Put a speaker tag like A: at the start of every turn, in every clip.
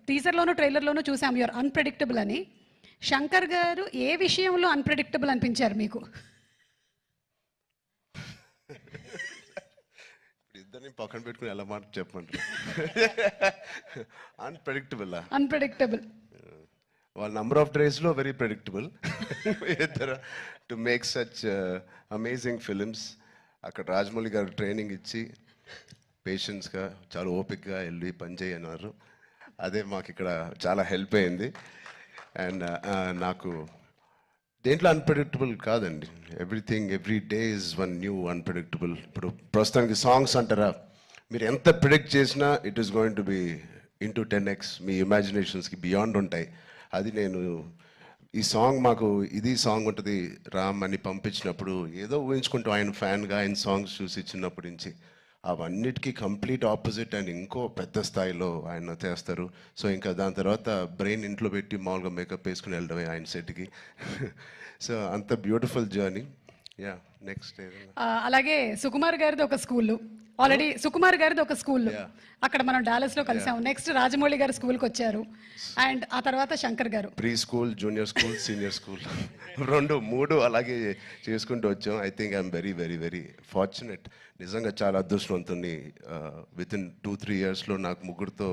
A: టీజర్లోనూ ట్రైలర్లోనూ చూసాం you're unpredictable అని. శంకర్ గారు ఏ విషయంలో అన్ప్రెడిక్టబుల్ అనిపించారు మీకు?
B: ఇద్దరిని పక్కన పెట్టుకుని ఎలా మాట చెప్పంటారు. అన్ప్రెడిక్టబుల్ వాళ్ళ నంబర్ ఆఫ్ డేస్లో వెరీ ప్రెడిక్టబుల్. ఇద్దరు to make such amazing films. అక్కడ రాజమౌళి గారు ట్రైనింగ్ ఇచ్చి పేషెన్స్గా చాలా ఓపిక్గా వెళ్ళి పనిచేయి అన్నారు. అదే మాకు ఇక్కడ చాలా హెల్ప్ అయింది. అండ్ నాకు దేంట్లో అన్ప్రెడిక్టబుల్ కాదండి. Everything every day is one new unpredictable. ఇప్పుడు ప్రస్తుతానికి సాంగ్స్ అంటారా, మీరు ఎంత ప్రిడిక్ట్ చేసినా it is going to be into 10x. మీ ఇమాజినేషన్స్కి బియాండ్ ఉంటాయి. అది నేను ఈ సాంగ్ మాకు ఇది సాంగ్ ఉంటుంది రామ్ అని పంపించినప్పుడు ఏదో ఊహించుకుంటూ ఆయన ఫ్యాన్గా ఆయన సాంగ్స్ చూసి చిన్నప్పటి నుంచి అవన్నిటికీ కంప్లీట్ ఆపోజిట్ అండ్ ఇంకో పెద్ద స్థాయిలో ఆయన చేస్తారు. సో ఇంకా దాని తర్వాత బ్రెయిన్ ఇంట్లో పెట్టి మామూలుగా మేకప్ వేసుకుని వెళ్ళడమే ఆయన సెట్కి. సో అంత బ్యూటిఫుల్ జర్నీ. యా నెక్స్ట్
A: అలాగే సుకుమార్ గారిది ఒక స్కూల్, ఆల్రెడీ సుకుమార్ గారిది ఒక స్కూల్, అక్కడ మనం డాలస్లో కలిసాము. నెక్స్ట్ రాజమౌళి గారు స్కూల్కి వచ్చారు, అండ్ ఆ తర్వాత శంకర్ గారు
B: pre school, junior school, senior school 2, 3 అలాగే చేసుకుంటూ వచ్చాం. I think I'm very very very fortunate. నిజంగా చాలా అదృష్టవంతుని. వితిన్ 2-3 ఇయర్స్లో నాకు ముగ్గురితో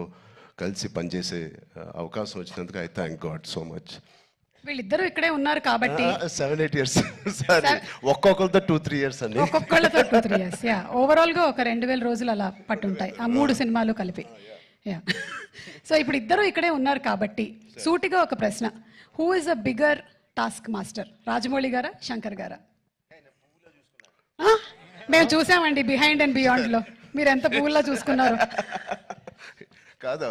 B: కలిసి పనిచేసే అవకాశం వచ్చినందుకు I thank God so much.
A: వీళ్ళిద్దరూ ఇక్కడే ఉన్నారు కాబట్టి
B: 7-8 ఇయర్స్ ఒక్కొక్కరితో 2-3 ఇయర్స్ అండి.
A: ఒక్కొక్కళ్ళతో 2-3 ఇయర్స్. యా ఓవరాల్గా ఒక 2000 రోజులు అలా పట్టుంటాయి ఆ 3 సినిమాలు కలిపి. యా సో ఇప్పుడు ఇద్దరు ఇక్కడే ఉన్నారు కాబట్టి సూటిగా ఒక ప్రశ్న, who is a bigger task master, Rajamouli గారా శంకర్ గారా? మేము చూసామండి బిహైండ్ అండ్ బియాండ్లో మీరు ఎంత పువ్వులా చూసుకున్నారు.
B: కాదు,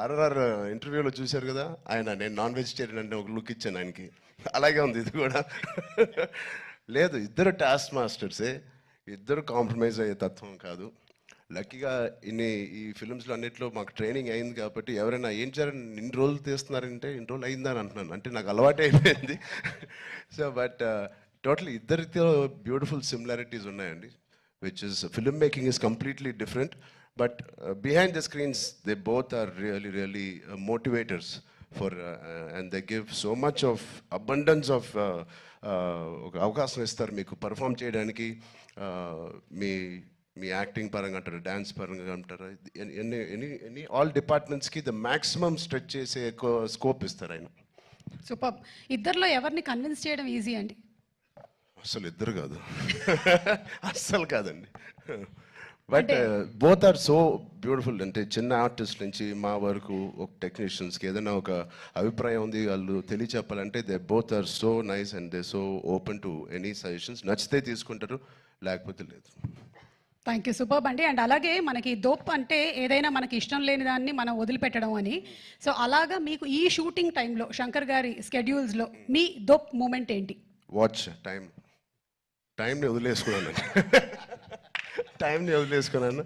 B: ఆర్ఆర్ ఇంటర్వ్యూలో చూశారు కదా ఆయన, నేను నాన్ వెజిటేరియన్ అంటే ఒక లుక్ ఇచ్చాను ఆయనకి. అలాగే ఉంది ఇది కూడా. లేదు, ఇద్దరు టాస్క్ మాస్టర్సే, ఇద్దరు కాంప్రమైజ్ అయ్యే తత్వం కాదు. లక్కీగా ఈ ఫిల్మ్స్లో అన్నింటిలో మాకు ట్రైనింగ్ అయింది కాబట్టి ఎవరైనా ఏం చేయాలని ఇన్ని రోజులు తీస్తున్నారంటే ఇన్ని రోజులు అయిందని అంటున్నాను, అంటే నాకు అలవాటు అయిపోయింది. సో బట్ టోటల్ ఇద్దరితో బ్యూటిఫుల్ సిమిలారిటీస్ ఉన్నాయండి, which is film making is completely different. But behind the screens, they both are really, really motivators for, and they give so much of abundance of అవకాశం ఇస్తారు మీకు perform చేయడానికి. మీ acting పరంగా అంటారు, dance పరంగా అంటారు, any all డిపార్ట్మెంట్స్కి the maximum stretch చేసే ఎక్కువ స్కోప్ ఇస్తారు ఆయన.
A: సూపర్. ఇద్దరిలో ఎవరిని కన్విన్స్ చేయడం ఈజీ అండి?
B: అసలు ఇద్దరు కాదు, అస్సలు కాదండి. But both are so beautiful. అంటే చిన్న ఆర్టిస్ట్ నుంచి మా వరకు ఒక టెక్నీషియన్స్కి ఏదైనా ఒక అభిప్రాయం ఉంది వాళ్ళు తెలియచెప్పాలంటే they both are so nice and they so open to any suggestions. నచ్చితే తీసుకుంటారు, లేకపోతే లేదు.
A: థ్యాంక్ యూ, సూపర్ అండి. అండ్ అలాగే మనకి దోప్ అంటే ఏదైనా మనకి ఇష్టం లేని దాన్ని మనం వదిలిపెట్టడం అని. సో అలాగా మీకు ఈ షూటింగ్ టైంలో శంకర్ గారి స్కెడ్యూల్స్లో మీ దోప్ మూమెంట్ ఏంటి?
B: వాచ్ టైంని వదిలేసుకున్నాను. టైంని వదిలేసుకున్నాను,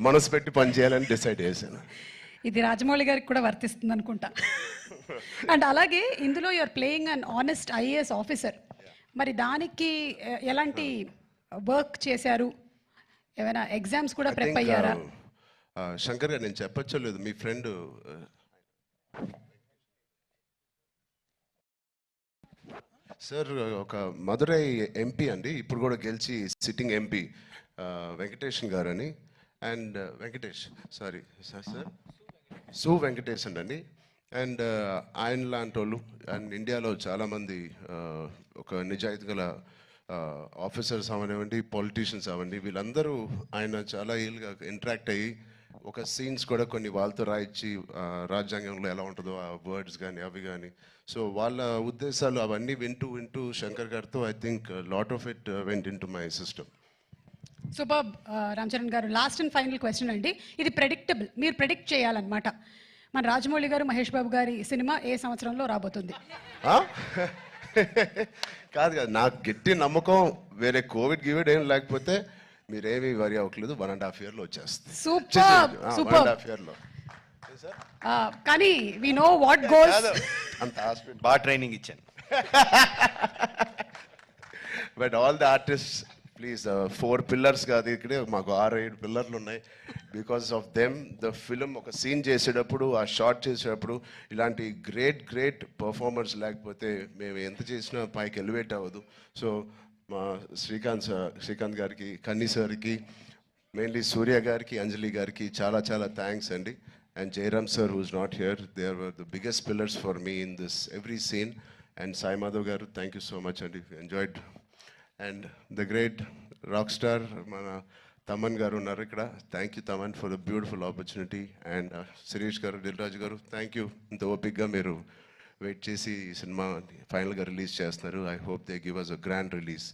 B: మనసు పెట్టి పని చేయాలని డిసైడ్ చేశాను.
A: ఇది రాజమౌళి గారికి కూడా వర్తిస్తుంది అనుకుంటా. అండ్ అలాగే ఇందులో you're playing an honest IAS officer. మరి దానికి ఎలాంటి వర్క్ చేశారు? ఏమైనా ఎగ్జామ్స్ కూడా ప్రిపేర్ అయ్యారా?
B: శంకర్ గారు, నేను చెప్పచ్చో లేదు, మీ ఫ్రెండ్ సార్ ఒక మదురై ఎంపీ అండి, ఇప్పుడు కూడా గెలిచి సిట్టింగ్ ఎంపీ, వెంకటేష్ గారు అని. అండ్ సార్ సు వెంకటేష్ అండి. అండ్ ఆయన లాంటి వాళ్ళు అండ్ ఇండియాలో చాలామంది ఒక నిజాయితీ గల ఆఫీసర్స్ అవనివ్వండి, పొలిటీషియన్స్ అవ్వండి, వీళ్ళందరూ ఆయన చాలా ఏళ్ళుగా ఇంటరాక్ట్ అయ్యి ఒక సీన్స్ కూడా కొన్ని వాళ్ళతో రాయించి రాజ్యాంగంలో ఎలా ఉంటుందో ఆ వర్డ్స్ కానీ అవి కానీ, సో వాళ్ళ ఉద్దేశాలు అవన్నీ వింటూ శంకర్ గారితో I think lot of it went in to my system.
A: Super. Ram Charan గారు, లాస్ట్ అండ్ ఫైనల్ క్వశ్చన్ అండి. ఇది ప్రెడిక్టబుల్, మీరు ప్రెడిక్ట్ చేయాలన్నమాట. మన రాజమౌళి గారు, మహేష్ బాబు గారి సినిమా ఏ సంవత్సరంలో రాబోతుంది?
B: కాదు, నాకు గట్టి నమ్మకం, వేరే కోవిడ్ ఏం లేకపోతే మీరేమీ వరి అవ్వట్లేదు, 1.5 yearలో వచ్చేస్తుంది.
A: సూపర్.
B: 1.5 yearలో.
A: కానీ వి నో వాట్ గోస్.
B: అంత హాస్పిటల్
C: బాగా ట్రైనింగ్ ఇచ్చాను.
B: But all the artist please 4 pillars కాదు ఇక్కడే మాకు 6-7 పిల్లర్లు ఉన్నాయి. Because of them the film ఒక సీన్ చేసేటప్పుడు ఆ షార్ట్ చేసేటప్పుడు ఇలాంటి గ్రేట్ పర్ఫార్మర్స్ లేకపోతే మేము ఎంత చేసినా పైకి ఎలివేట్ అవ్వదు. సో మా శ్రీకాంత్ గారికి, కన్నీ సార్కి, మెయిన్లీ సూర్య గారికి, అంజలి గారికి చాలా థ్యాంక్స్ అండి. And Jayaram sir who's not here, they are the biggest pillars for me in this every scene. And Sai Madhav గారు, థ్యాంక్ యూ సో మచ్ అండి, enjoyed. And the great rock star మన తమన్ గారు ఉన్నారు ఇక్కడ. Thank you Thaman for the beautiful opportunity. And Sirish గారు, దిల్ రాజు గారు, thank you. ఇంత ఓపిక్గా మీరు వెయిట్ చేసి ఈ సినిమా ఫైనల్గా రిలీజ్ చేస్తున్నారు. I hope they give us a grand release.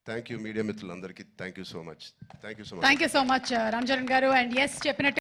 B: Thank you media మిత్రులందరికీ, thank you so much.
A: Thank you so much Ram Charan గారు. అండ్ ఎస్ చెప్పినట్టు